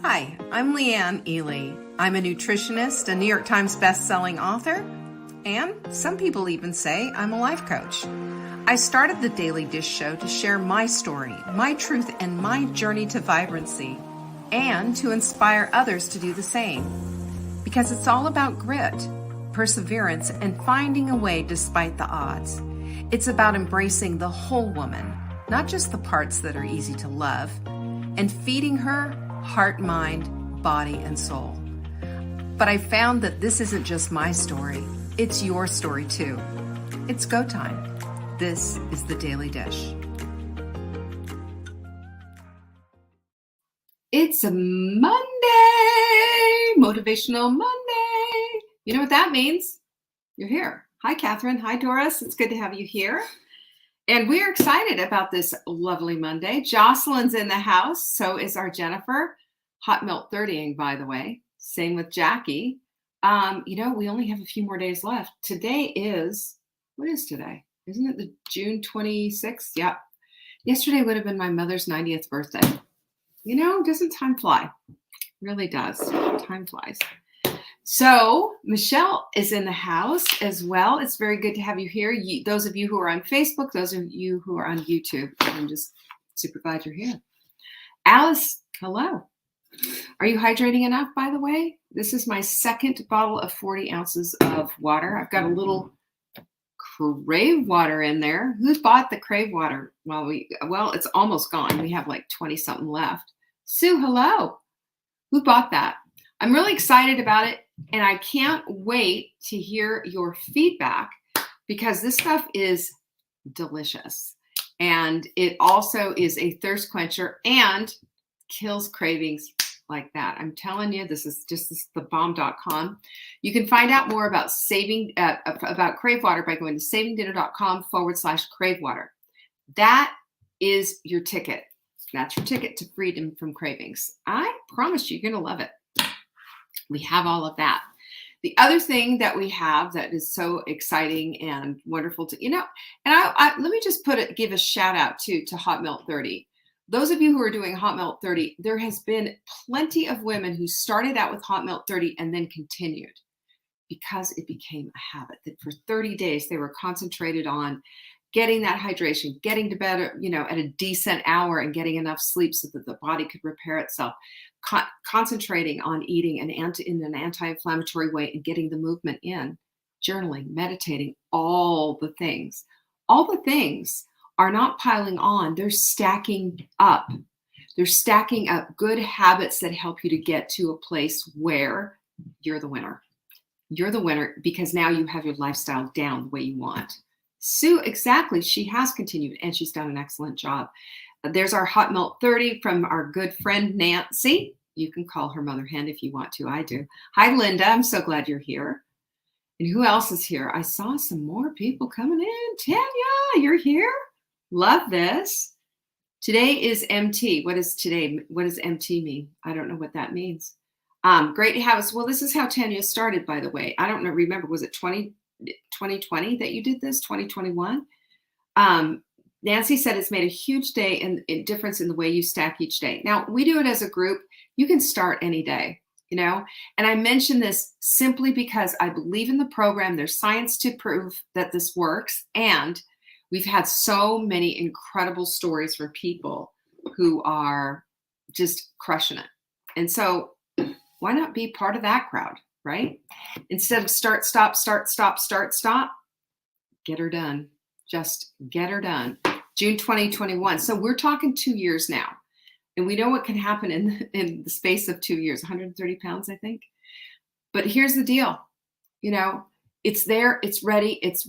Hi, I'm Leanne Ely. I'm a nutritionist, a New York Times best-selling author, and some people even say I'm a life coach. I started the Daily Dish Show to share my story, my truth, and my journey to vibrancy, and to inspire others to do the same. Because it's all about grit, perseverance, and finding a way despite the odds. It's about embracing the whole woman, not just the parts that are easy to love, and feeding her heart, mind, body, and soul. But I found that this isn't just my story, it's your story too. It's go time. This is the Daily Dish. It's a Monday, Motivational Monday. You know what that means? You're here. Hi, Catherine. Hi, Doris. It's good to have you here. And we're excited about this lovely Monday. Jocelyn's in the house. So is our Jennifer. Hot Melt 30ing, by the way. Same with Jackie. We only have a few more days left. Today is, what is today? Isn't it the June 26th? Yep. Yesterday would have been my mother's 90th birthday. Doesn't time fly? Really does. Time flies. So Michelle is in the house as well. It's very good to have you here. Those of you who are on Facebook, those of you who are on YouTube, I'm just super glad you're here. Alice, hello. Are you hydrating enough, by the way? This is my second bottle of 40 ounces of water. I've got a little Crave water in there. Who bought the Crave water? Well, it's almost gone. We have like 20 something left. Sue, hello. Who bought that? I'm really excited about it. And I can't wait to hear your feedback because this stuff is delicious. And it also is a thirst quencher and kills cravings like that. I'm telling you, this is thebomb.com. You can find out more about about Crave Water by going to savingdinner.com/Crave Water. That is your ticket. That's your ticket to freedom from cravings. I promise you're going to love it. We have all of that. The other thing that we have that is so exciting and wonderful to, and let me just give a shout out to Hot Melt 30. Those of you who are doing Hot Melt 30, there has been plenty of women who started out with Hot Melt 30 and then continued because it became a habit that for 30 days they were concentrated on getting that hydration, getting to bed, at a decent hour and getting enough sleep so that the body could repair itself, concentrating on eating in an anti-inflammatory way and getting the movement in, journaling, meditating, all the things. All the things are not piling on. They're stacking up. They're stacking up good habits that help you to get to a place where you're the winner. You're the winner because now you have your lifestyle down the way you want. Sue, exactly. She has continued and she's done an excellent job. There's our Hot Melt 30 from our good friend Nancy. You can call her Mother Hen if you want to. I do. Hi, Linda. I'm so glad you're here. And who else is here? I saw some more people coming in. Tanya, you're here? Love this. Today is MT. What is today? What does MT mean? I don't know what that means. Great to have us. Well, this is how Tanya started, by the way. I don't know. Remember, was it 2020 that you did this? 2021? Nancy said it's made a huge difference in the way you stack each day. Now, we do it as a group. You can start any day, and I mention this simply because I believe in the program. There's science to prove that this works. And we've had so many incredible stories for people who are just crushing it. And so why not be part of that crowd, right? Instead of start, stop, get her done. Just get her done. June 2021. So we're talking 2 years now. And we know what can happen in the space of 2 years, 130 pounds, I think. But here's the deal. It's there, it's ready, it's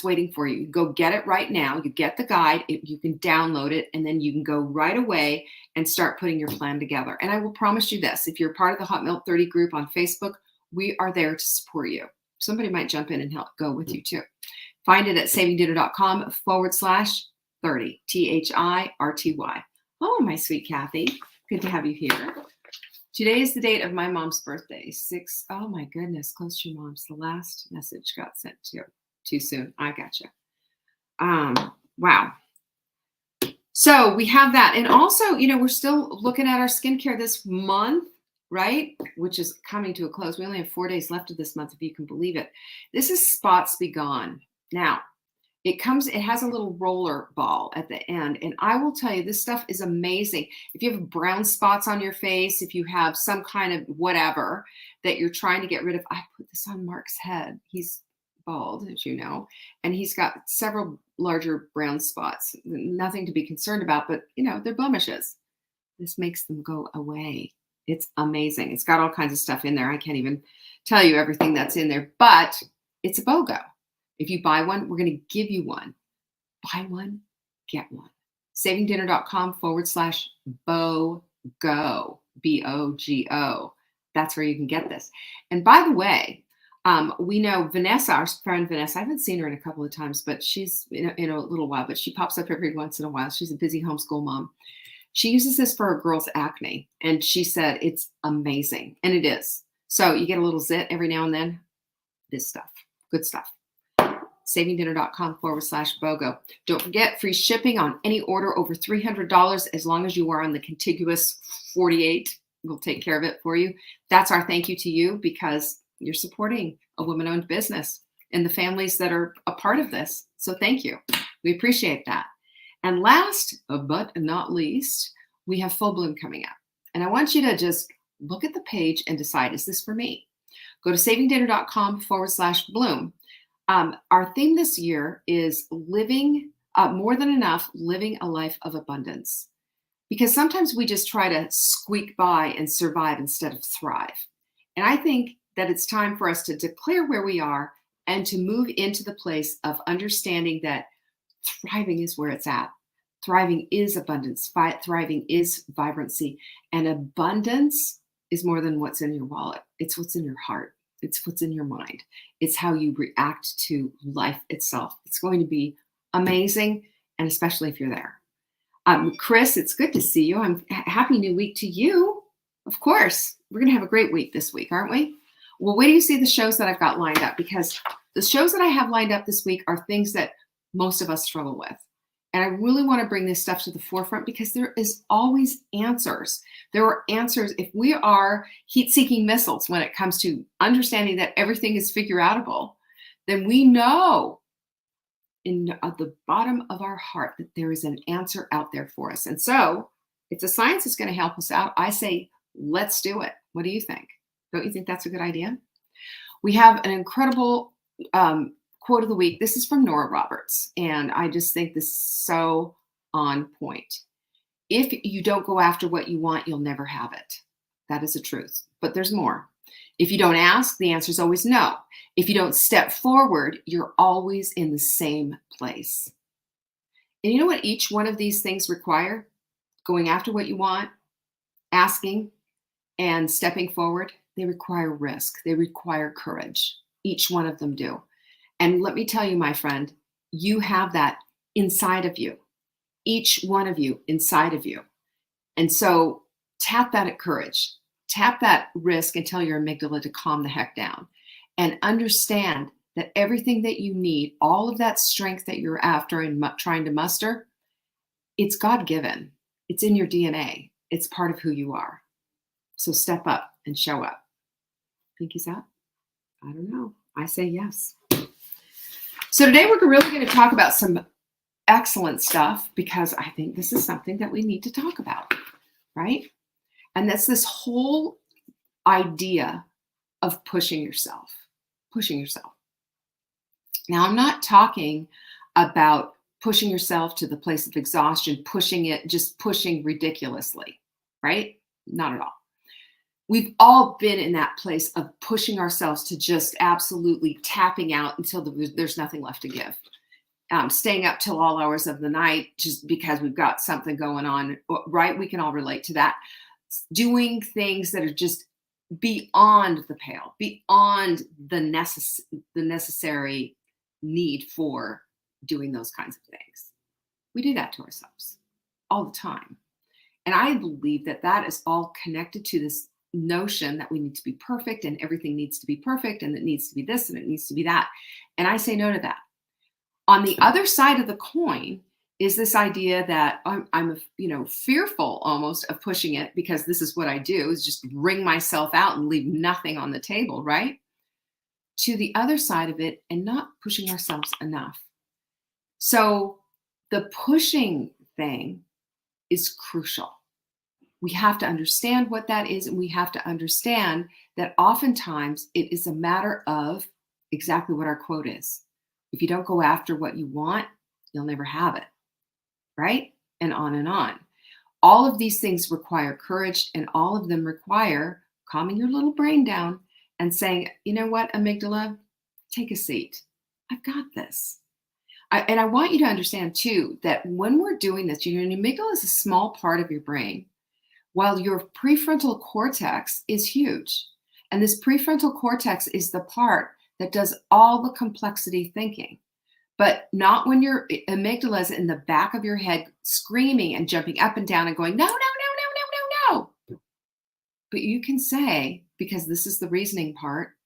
waiting for you. Go get it right now. You get the guide, you can download it, and then you can go right away and start putting your plan together. And I will promise you this, if you're part of the Hot Melt 30 group on Facebook, we are there to support you. Somebody might jump in and help go with you too. Find it at savingdinner.com/30, THIRTY. Oh, my sweet Kathy, good to have you here. Today is the date of my mom's birthday. Oh my goodness, close to your mom's. The last message got sent to you too soon. I gotcha. Wow. So we have that. And also, we're still looking at our skincare this month, right? Which is coming to a close. We only have 4 days left of this month, if you can believe it. This is Spots Be Gone. Now, it has a little roller ball at the end. And I will tell you, this stuff is amazing. If you have brown spots on your face, if you have some kind of whatever that you're trying to get rid of, I put this on Mark's head. He's bald, as you know, and he's got several larger brown spots. Nothing to be concerned about, but they're blemishes. This makes them go away. It's amazing. It's got all kinds of stuff in there. I can't even tell you everything that's in there, but it's a BOGO. If you buy one, we're going to give you one. Buy one, get one. Savingdinner.com/BOGO, BOGO. That's where you can get this. And by the way, we know Vanessa, our friend Vanessa, I haven't seen her in a couple of times, but she's in a little while, but she pops up every once in a while. She's a busy homeschool mom. She uses this for her girls' acne, and she said it's amazing, and it is. So you get a little zit every now and then. This stuff, good stuff. Savingdinner.com/BOGO. Don't forget, free shipping on any order over $300 as long as you are on the contiguous 48. We'll take care of it for you. That's our thank you to you, because you're supporting a woman-owned business and the families that are a part of this. So thank you. We appreciate that. And last but not least, we have Full Bloom coming up. And I want you to just look at the page and decide, is this for me? Go to savingdinner.com/bloom. Our theme this year is living more than enough, living a life of abundance. Because sometimes we just try to squeak by and survive instead of thrive. And I think that it's time for us to declare where we are and to move into the place of understanding that thriving is where it's at. Thriving is abundance. Thriving is vibrancy. And abundance is more than what's in your wallet. It's what's in your heart. It's what's in your mind. It's how you react to life itself. It's going to be amazing, and especially if you're there. Chris, it's good to see you. Happy new week to you. Of course, we're going to have a great week this week, aren't we? Well, wait till you see the shows that I've got lined up, because the shows that I have lined up this week are things that most of us struggle with. And I really want to bring this stuff to the forefront, because there is always answers. There are answers. If we are heat-seeking missiles when it comes to understanding that everything is figure-outable, then we know at the bottom of our heart that there is an answer out there for us. And so if the science is going to help us out, I say, let's do it. What do you think? Don't you think that's a good idea? We have an incredible quote of the week. This is from Nora Roberts, and I just think this is so on point. If you don't go after what you want, you'll never have it. That is the truth. But there's more. If you don't ask, the answer is always no. If you don't step forward, you're always in the same place. And you know what each one of these things require? Going after what you want, asking, and stepping forward. They require risk. They require courage. Each one of them do. And let me tell you, my friend, you have that inside of you. Each one of you inside of you. And so tap that at courage. Tap that risk and tell your amygdala to calm the heck down. And understand that everything that you need, all of that strength that you're after and trying to muster, it's God-given. It's in your DNA. It's part of who you are. So step up and show up. Think he's up? I don't know. I say yes. So today we're really going to talk about some excellent stuff, because I think this is something that we need to talk about, right? And that's this whole idea of pushing yourself. Pushing yourself. Now, I'm not talking about pushing yourself to the place of exhaustion, just pushing ridiculously, right? Not at all. We've all been in that place of pushing ourselves to just absolutely tapping out until there's nothing left to give. Staying up till all hours of the night just because we've got something going on, right? We can all relate to that. Doing things that are just beyond the pale, beyond the necessary need for doing those kinds of things. We do that to ourselves all the time. And I believe that that is all connected to this notion that we need to be perfect and everything needs to be perfect and it needs to be this and it needs to be that. And I say no to that. On the other side of the coin is this idea that I'm fearful almost of pushing it because this is what I do is just wring myself out and leave nothing on the table, right? To the other side of it and not pushing ourselves enough. So the pushing thing is crucial. We have to understand what that is, and we have to understand that oftentimes it is a matter of exactly what our quote is. If you don't go after what you want, you'll never have it, right? And on and on. All of these things require courage, and all of them require calming your little brain down and saying, you know what, amygdala, take a seat. I've got this. And I want you to understand too that when we're doing this, an amygdala is a small part of your brain, while your prefrontal cortex is huge. And this prefrontal cortex is the part that does all the complexity thinking, but not when your amygdala is in the back of your head screaming and jumping up and down and going, no, no, no, no, no, no, no. But you can say, because this is the reasoning part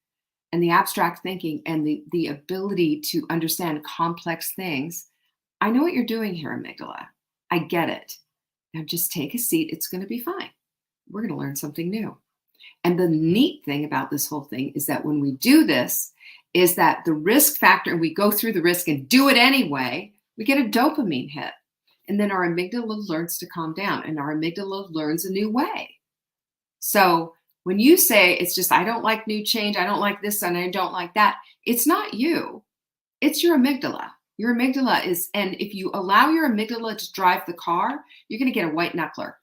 and the abstract thinking and the ability to understand complex things, I know what you're doing here, amygdala. I get it. Now just take a seat. It's going to be fine. We're going to learn something new. And the neat thing about this whole thing is that when we do this, is that the risk factor, and we go through the risk and do it anyway, we get a dopamine hit. And then our amygdala learns to calm down, and our amygdala learns a new way. So when you say it's just, I don't like new change, I don't like this, and I don't like that, it's not you. It's your amygdala. Your amygdala is, and if you allow your amygdala to drive the car, you're going to get a white knuckler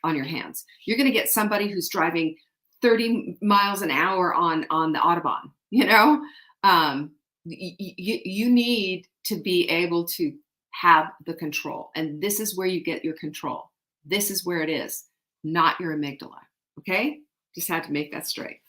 on your hands. You're going to get somebody who's driving 30 miles an hour on the Autobahn, you need to be able to have the control. And this is where you get your control. This is where it is, not your amygdala. Okay? Just had to make that straight.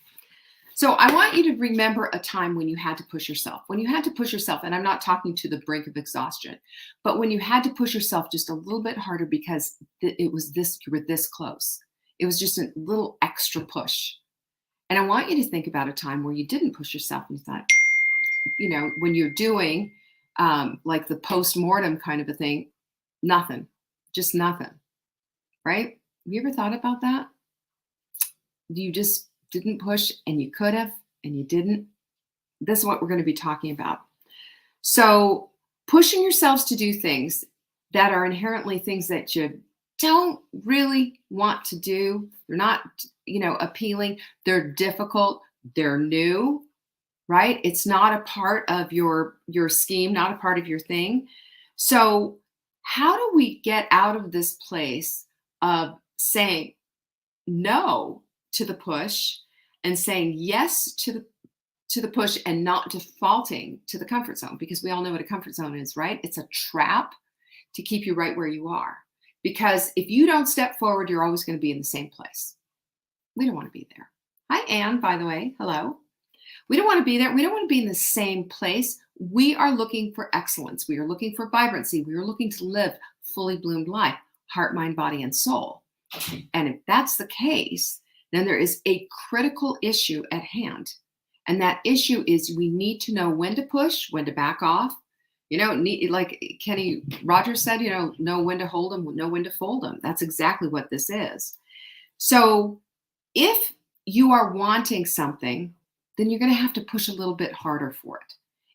So I want you to remember a time when you had to push yourself. When you had to push yourself, and I'm not talking to the brink of exhaustion, but when you had to push yourself just a little bit harder because you were this close. It was just a little extra push. And I want you to think about a time where you didn't push yourself and you thought, when you're doing like the post-mortem kind of a thing, nothing, just nothing, right? Have you ever thought about that? You just didn't push, and you could have, and you didn't. This is what we're going to be talking about. So pushing yourselves to do things that are inherently things that you don't really want to do. They're not, appealing. They're difficult. They're new, right? It's not a part of your scheme, not a part of your thing. So how do we get out of this place of saying no to the push and saying yes to the push and not defaulting to the comfort zone? Because we all know what a comfort zone is, right? It's a trap to keep you right where you are. Because if you don't step forward, you're always going to be in the same place. We don't want to be there. Hi, Anne, by the way. Hello. We don't want to be there. We don't want to be in the same place. We are looking for excellence. We are looking for vibrancy. We are looking to live fully bloomed life, heart, mind, body, and soul. And if that's the case, then there is a critical issue at hand. And that issue is we need to know when to push, when to back off. Like Kenny Rogers said, know when to hold them, know when to fold them. That's exactly what this is. So if you are wanting something, then you're going to have to push a little bit harder for it.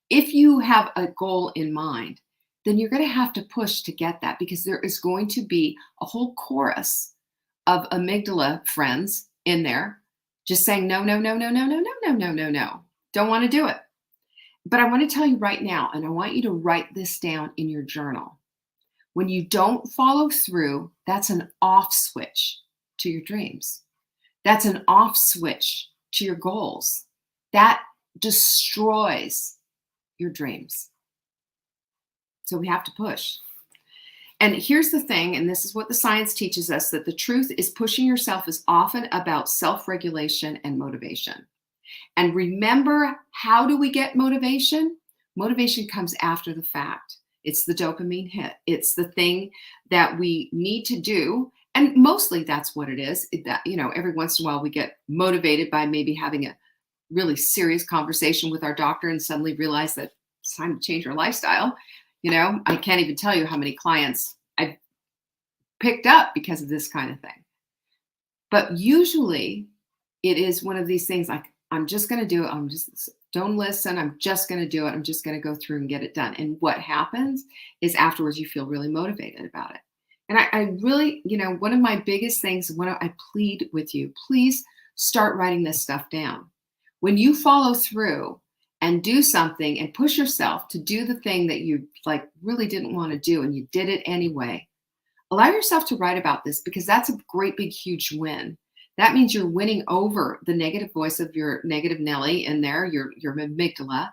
If you have a goal in mind, then you're going to have to push to get that, because there is going to be a whole chorus of amygdala friends in there just saying, no, no, no, no, no, no, no, no, no, no, no. Don't want to do it. But I want to tell you right now, and I want you to write this down in your journal. When you don't follow through, that's an off switch to your dreams. That's an off switch to your goals. That destroys your dreams. So we have to push. And here's the thing, and this is what the science teaches us, that the truth is pushing yourself is often about self-regulation and motivation. And remember, how do we get motivation? Motivation comes after the fact. It's the dopamine hit. It's the thing that we need to do. And mostly that's what it is. Every once in a while we get motivated by maybe having a really serious conversation with our doctor and suddenly realize that it's time to change our lifestyle. I can't even tell you how many clients I've picked up because of this kind of thing. But usually it is one of these things like, I'm just going to do it. Don't listen. I'm just going to do it. I'm just going to go through and get it done. And what happens is afterwards you feel really motivated about it. And I really, one of my biggest things, I plead with you, please start writing this stuff down. When you follow through and do something and push yourself to do the thing that you really didn't want to do and you did it anyway, allow yourself to write about this, because that's a great big huge win. That means you're winning over the negative voice of your negative Nelly in there, your amygdala,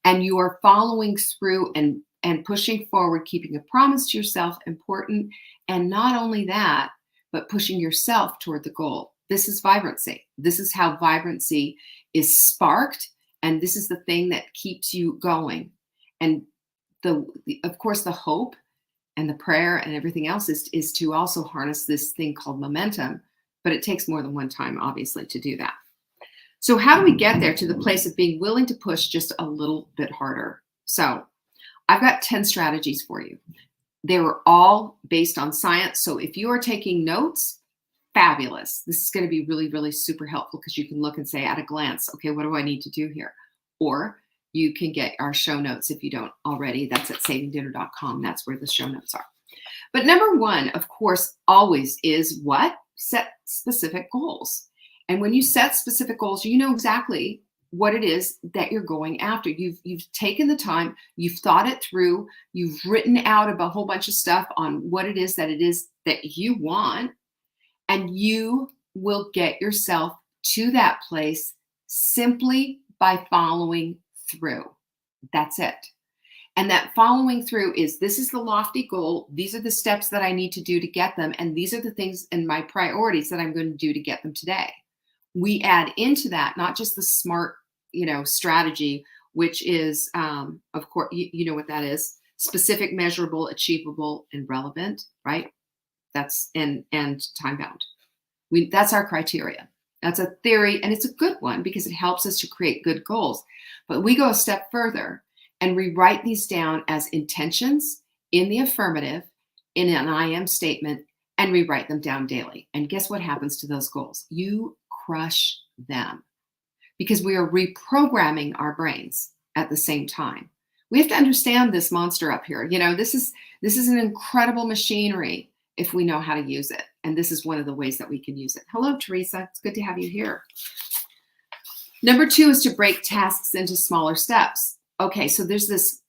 and you are following through and pushing forward, keeping a promise to yourself important. And not only that, but pushing yourself toward the goal. This is vibrancy. This is how vibrancy is sparked. And this is the thing that keeps you going. And of course, the hope and the prayer and everything else is to also harness this thing called momentum. But it takes more than one time, obviously, to do that. So how do we get there to the place of being willing to push just a little bit harder? So I've got 10 strategies for you. They were all based on science. So if you are taking notes, fabulous. This is going to be really, really super helpful, because you can look and say at a glance, okay, what do I need to do here? Or you can get our show notes if you don't already. That's at savingdinner.com. That's where the show notes are. But number one, of course, always is what? Set specific goals. And when you set specific goals, you know exactly what it is that you're going after. You've taken the time, you've thought it through, you've written out a whole bunch of stuff on what it is that you want, and you will get yourself to that place simply by following through. That's it. And that following through is, this is the lofty goal. These are the steps that I need to do to get them. And these are the things and my priorities that I'm going to do to get them today. We add into that, not just the SMART, strategy, which is, of course, you know what that is: specific, measurable, achievable, and relevant, right? That's and time bound. That's our criteria. That's a theory, and it's a good one because it helps us to create good goals. But we go a step further and rewrite these down as intentions in the affirmative, in an I am statement, and rewrite them down daily. And guess what happens to those goals? You crush them, because we are reprogramming our brains at the same time. We have to understand this monster up here. This is an incredible machinery if we know how to use it. And this is one of the ways that we can use it. Hello, Teresa. It's good to have you here. Number two is to break tasks into smaller steps. Okay, so there's this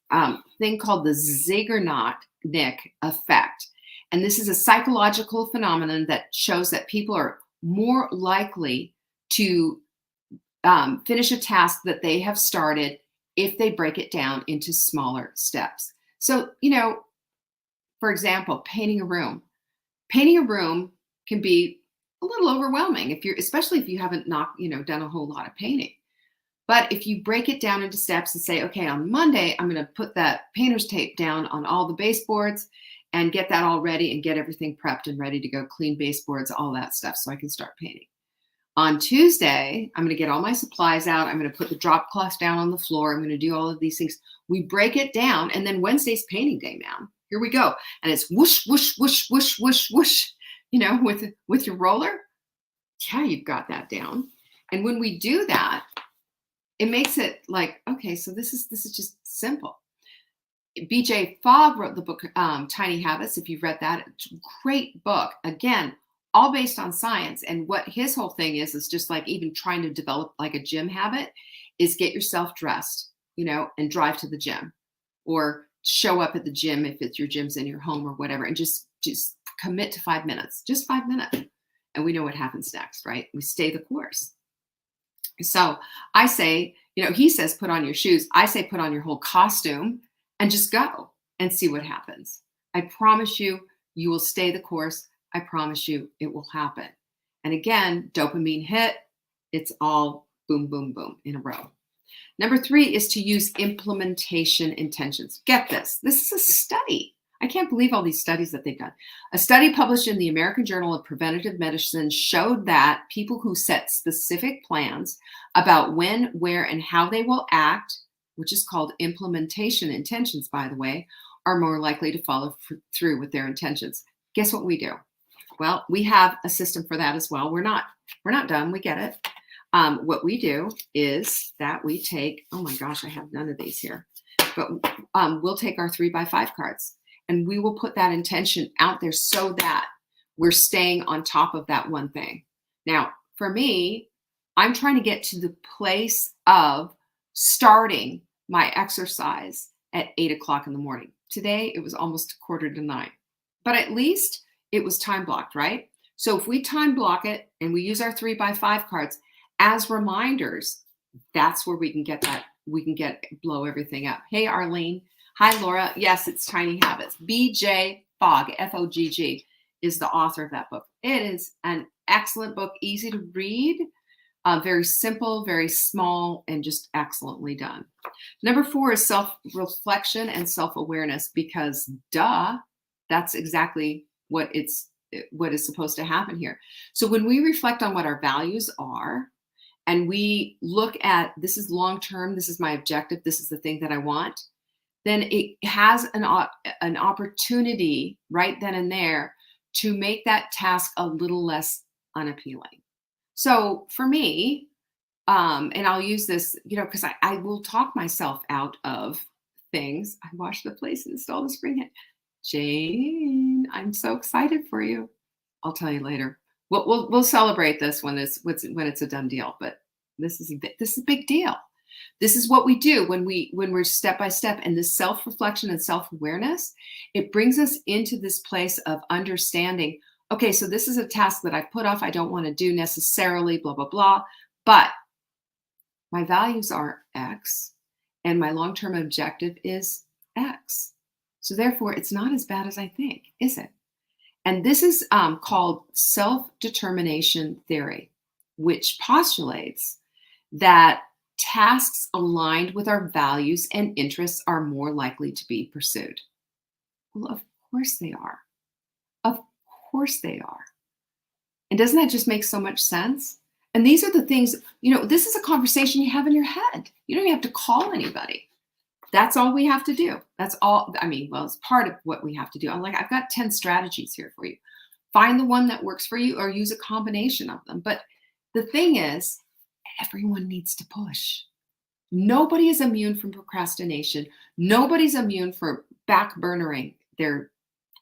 thing called the Zeigarnik effect. And this is a psychological phenomenon that shows that people are more likely to finish a task that they have started if they break it down into smaller steps. So, for example, painting a room. Painting a room can be a little overwhelming especially if you haven't done a whole lot of painting. But if you break it down into steps and say, okay, on Monday, I'm going to put that painter's tape down on all the baseboards and get that all ready and get everything prepped and ready to go, clean baseboards, all that stuff, so I can start painting. On Tuesday, I'm going to get all my supplies out. I'm going to put the drop cloth down on the floor. I'm going to do all of these things. We break it down, and then Wednesday's painting day now. Here we go. And it's whoosh, whoosh, whoosh, whoosh, whoosh, whoosh, with your roller. Yeah, you've got that down. And when we do that, it makes it like, okay, so this is just simple. BJ Fogg wrote the book Tiny Habits. If you've read that, it's a great book. Again, all based on science. And what his whole thing is just like even trying to develop like a gym habit is get yourself dressed, and drive to the gym, or show up at the gym if it's your gym's in your home or whatever, and just commit to 5 minutes, just 5 minutes. And we know what happens next, right? We stay the course. So I say, he says, put on your shoes. I say, put on your whole costume and just go and see what happens. I promise you, you will stay the course. I promise you it will happen. And again, dopamine hit, it's all boom, boom, boom in a row. Number three is to use implementation intentions. Get this. This is a study. I can't believe all these studies that they've done. A study published in the American Journal of Preventive Medicine showed that people who set specific plans about when, where, and how they will act, which is called implementation intentions, by the way, are more likely to follow through with their intentions. Guess what we do? Well, we have a system for that as well. We're not dumb. We get it. What we do is that we take, oh my gosh, I have none of these here, but we'll take our 3x5 cards and we will put that intention out there so that we're staying on top of that one thing. Now, for me, I'm trying to get to the place of starting my exercise at 8 o'clock in the morning. Today, it was almost 8:45, but at least it was time blocked, right? So if we time block it and we use our 3x5 cards as reminders, that's where we can get that, blow everything up. Hey, Arlene. Hi, Laura. Yes, it's Tiny Habits. BJ Fogg, Fogg, is the author of that book. It is an excellent book, easy to read, very simple, very small, and just excellently done. Number 4 is self-reflection and self-awareness, because that's exactly what is supposed to happen here. So when we reflect on what our values are, and we look at, this is long-term, this is my objective, this is the thing that I want, then it has an opportunity right then and there to make that task a little less unappealing. So for me, and I'll use this, because I will talk myself out of things. I washed the place and installed the spring head. Jane, I'm so excited for you. I'll tell you later. We'll celebrate this when it's a done deal. But this is a big deal. This is what we do when we're step by step, and this self-reflection and self-awareness, it brings us into this place of understanding. Okay, so this is a task that I've put off. I don't want to do necessarily, blah blah blah. But my values are X, and my long-term objective is X. So therefore, it's not as bad as I think, is it? And this is called self-determination theory, which postulates that tasks aligned with our values and interests are more likely to be pursued. Well, of course they are. Of course they are. And doesn't that just make so much sense? And these are the things, this is a conversation you have in your head. You don't even have to call anybody. That's all we have to do. That's all. It's part of what we have to do. I've got 10 strategies here for you. Find the one that works for you or use a combination of them. But the thing is, everyone needs to push. Nobody is immune from procrastination. Nobody's immune for backburnering their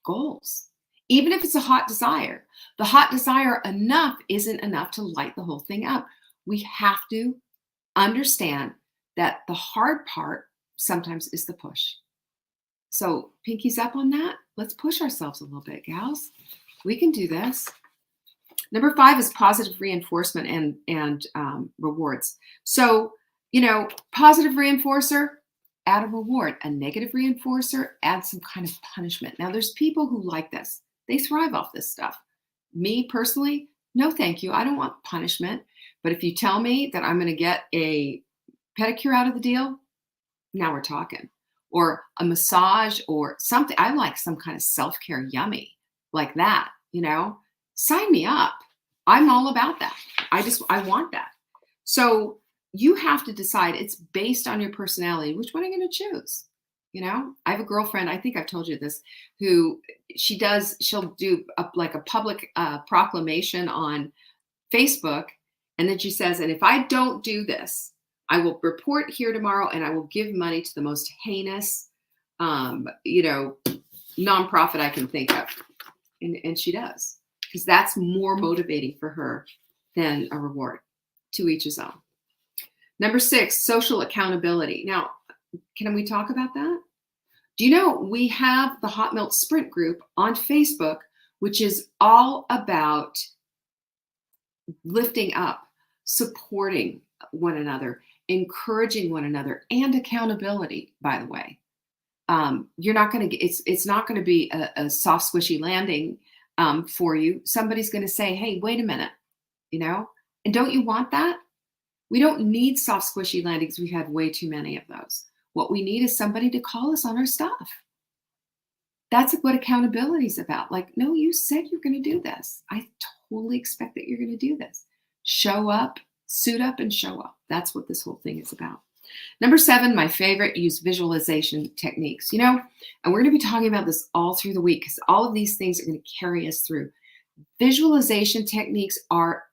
goals. Even if it's a hot desire, the hot desire enough isn't enough to light the whole thing up. We have to understand that the hard part sometimes is the push. So pinkies up on that. Let's push ourselves a little bit, gals. We can do this. Number 5 is positive reinforcement and rewards. So, positive reinforcer, add a reward. A negative reinforcer, add some kind of punishment. Now, there's people who like this. They thrive off this stuff. Me personally, no thank you. I don't want punishment. But if you tell me that I'm going to get a pedicure out of the deal, now we're talking. Or a massage or something. I like some kind of self-care yummy like that, sign me up. I'm all about that. I want that. So you have to decide, it's based on your personality. Which one are you going to choose? I have a girlfriend, I think I've told you this, who she'll do a public proclamation on Facebook. And then she says, and if I don't do this, I will report here tomorrow and I will give money to the most heinous, nonprofit I can think of. And she does, because that's more motivating for her than a reward. To each his own. Number 6, social accountability. Now, can we talk about that? Do you know we have the Hot Milk Sprint group on Facebook, which is all about lifting up, supporting one another, encouraging one another, and accountability, by the way. You're not going to get, it's not going to be a soft, squishy landing for you. Somebody's going to say, hey, wait a minute, and don't you want that? We don't need soft, squishy landings. We've had way too many of those. What we need is somebody to call us on our stuff. That's what accountability is about. Like, no, you said you're going to do this. I totally expect that you're going to do this. Show up, suit up, and show up. That's what this whole thing is about. Number 7, my favorite, use visualization techniques. And we're going to be talking about this all through the week because all of these things are going to carry us through. Visualization techniques are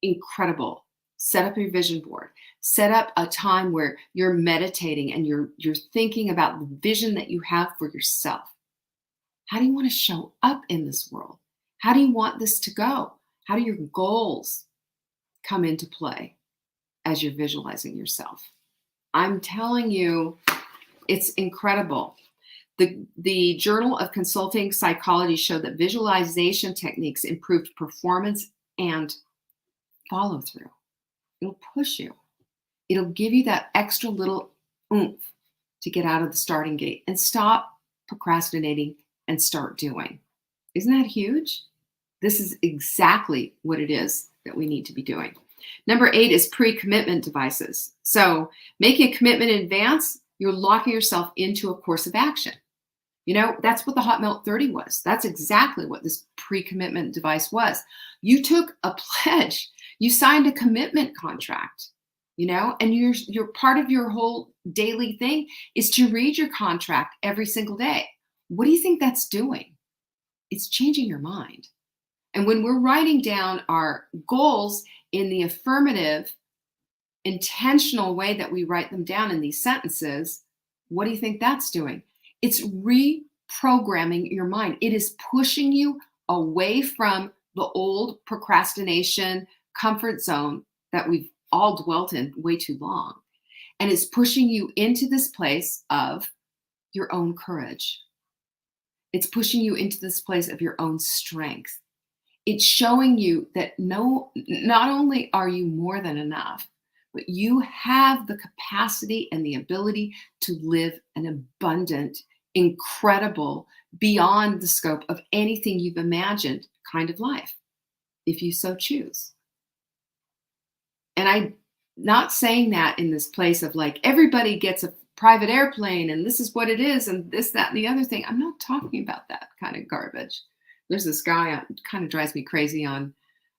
incredible. Set up your vision board. Set up a time where you're meditating and you're thinking about the vision that you have for yourself. How do you want to show up in this world? How do you want this to go? How do your goals come into play as you're visualizing yourself? I'm telling you, it's incredible. The Journal of Consulting Psychology showed that visualization techniques improved performance and follow through. It'll push you. It'll give you that extra little oomph to get out of the starting gate and stop procrastinating and start doing. Isn't that huge? This is exactly what it is that we need to be doing. Number 8 is pre-commitment devices. So making a commitment in advance, you're locking yourself into a course of action. That's what the Hot Melt 30 was. That's exactly what this pre-commitment device was. You took a pledge. You signed a commitment contract, and you're part of your whole daily thing is to read your contract every single day. What do you think that's doing? It's changing your mind. And when we're writing down our goals in the affirmative, intentional way that we write them down in these sentences, what do you think that's doing? It's reprogramming your mind. It is pushing you away from the old procrastination comfort zone that we've all dwelt in way too long. And it's pushing you into this place of your own courage. It's pushing you into this place of your own strength. It's showing you that not only are you more than enough, but you have the capacity and the ability to live an abundant, incredible, beyond the scope of anything you've imagined kind of life, if you so choose. And I'm not saying that in this place of like, everybody gets a private airplane and this is what it is and this, that, and the other thing. I'm not talking about that kind of garbage. There's this guy kind of drives me crazy on,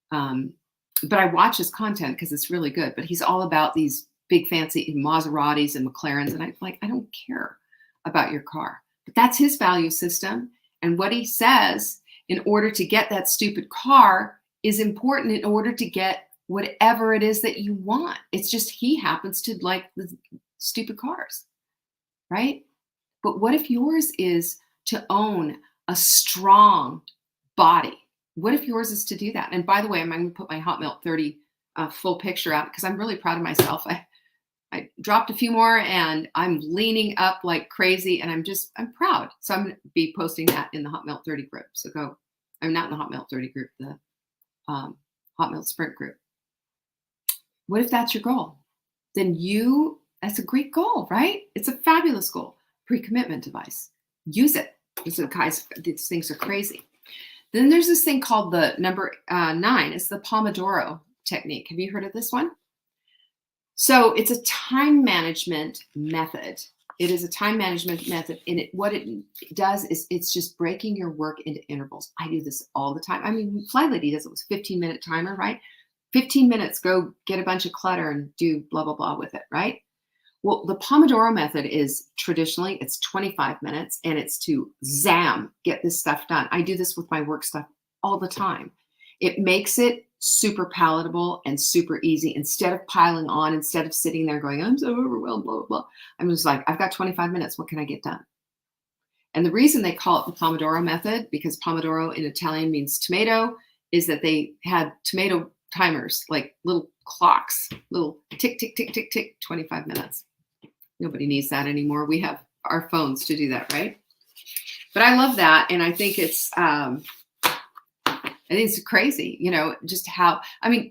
but I watch his content because it's really good. But he's all about these big fancy Maseratis and McLarens, and I don't care about your car. But that's his value system, and what he says in order to get that stupid car is important in order to get whatever it is that you want. It's just he happens to like the stupid cars, right? But what if yours is to own a strong body? What if yours is to do that? And by the way, I'm going to put my Hot Melt 30 full picture out because I'm really proud of myself. I dropped a few more and I'm leaning up like crazy and I'm proud. So I'm going to be posting that in the Hot Melt 30 group. So I'm not in the Hot Melt 30 group, the Hot Melt Sprint group. What if that's your goal? Then that's a great goal, right? It's a fabulous goal. Pre-commitment device. Use it. Guys, these things are crazy. Then there's this thing called the number 9. It's the Pomodoro technique. Have you heard of this one? So it's a time management method. It is a time management method. And what it does is it's just breaking your work into intervals. I do this all the time. I mean, Fly Lady does it with a 15-minute timer, right? 15 minutes, go get a bunch of clutter and do blah, blah, blah with it, right? Well, the Pomodoro method is traditionally, it's 25 minutes and it's to get this stuff done. I do this with my work stuff all the time. It makes it super palatable and super easy. Instead of piling on, instead of sitting there going, I'm so overwhelmed, blah, blah, blah. I'm just like, I've got 25 minutes. What can I get done? And the reason they call it the Pomodoro method, because Pomodoro in Italian means tomato, is that they had tomato timers, like little clocks, little tick, tick, tick, tick, tick, 25 minutes. Nobody needs that anymore. We have our phones to do that, right? But I love that. And I think it's crazy, just how,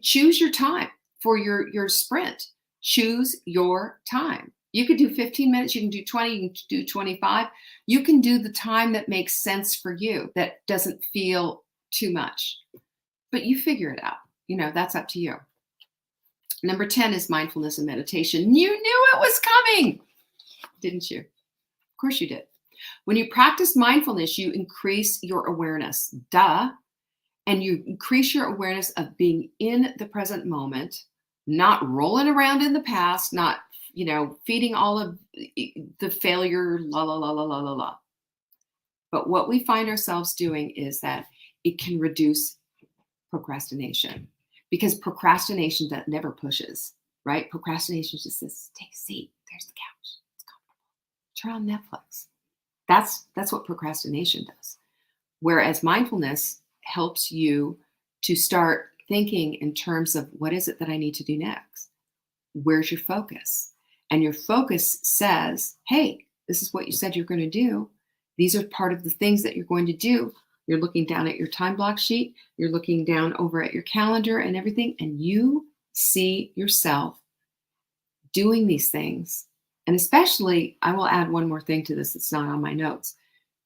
choose your time for your sprint. Choose your time. You could do 15 minutes, you can do 20, you can do 25. You can do the time that makes sense for you, that doesn't feel too much. But you figure it out. That's up to you. Number 10 is mindfulness and meditation. You knew it was coming, didn't you? Of course you did. When you practice mindfulness, you increase your awareness. Duh. And you increase your awareness of being in the present moment, not rolling around in the past, not feeding all of the failure, la, la, la, la, la, la, la. But what we find ourselves doing is that it can reduce procrastination, because procrastination that never pushes, right? Procrastination just says, take a seat. There's the couch. It's comfortable. Turn on Netflix. That's what procrastination does. Whereas mindfulness helps you to start thinking in terms of, what is it that I need to do next? Where's your focus? And your focus says, hey, this is what you said you're going to do. These are part of the things that you're going to do. You're looking down at your time block sheet. You're looking down over at your calendar and everything. And you see yourself doing these things. And especially, I will add one more thing to this. It's not on my notes,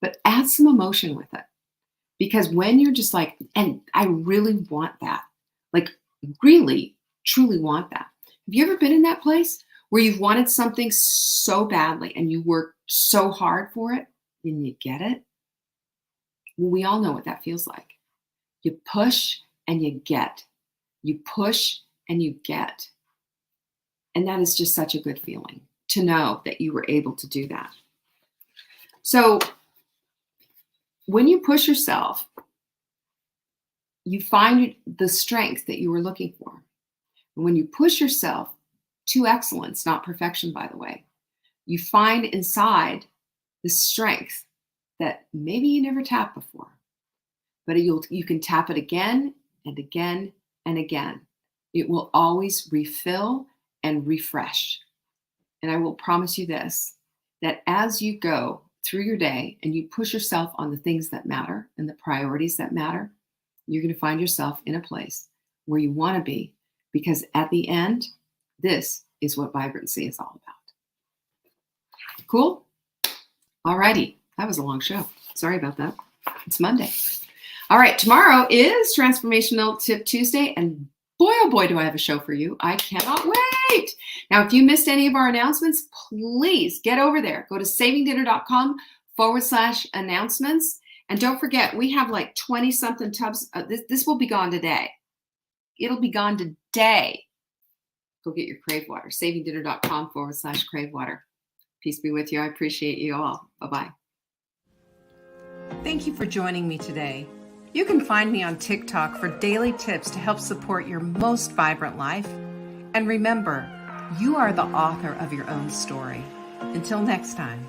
but add some emotion with it. Because when you're just like, and I really want that, like really, truly want that. Have you ever been in that place where you've wanted something so badly and you worked so hard for it and you get it? Well, we all know what that feels like. You push and you get. You push and you get. And that is just such a good feeling to know that you were able to do that. So when you push yourself, you find the strength that you were looking for. And when you push yourself to excellence, not perfection, by the way, you find inside the strength that maybe you never tapped before, but you can tap it again and again and again. It will always refill and refresh. And I will promise you this, that as you go through your day and you push yourself on the things that matter and the priorities that matter, you're going to find yourself in a place where you want to be, because at the end, this is what vibrancy is all about. Cool? Alrighty. That was a long show. Sorry about that. It's Monday. All right. Tomorrow is Transformational Tip Tuesday. And boy, oh boy, do I have a show for you. I cannot wait. Now, if you missed any of our announcements, please get over there. Go to savingdinner.com/announcements. And don't forget, we have like 20 something tubs. This will be gone today. It'll be gone today. Go get your Crave Water. savingdinner.com/Crave Water. Peace be with you. I appreciate you all. Bye-bye. Thank you for joining me today. You can find me on TikTok for daily tips to help support your most vibrant life. And remember, you are the author of your own story. Until next time.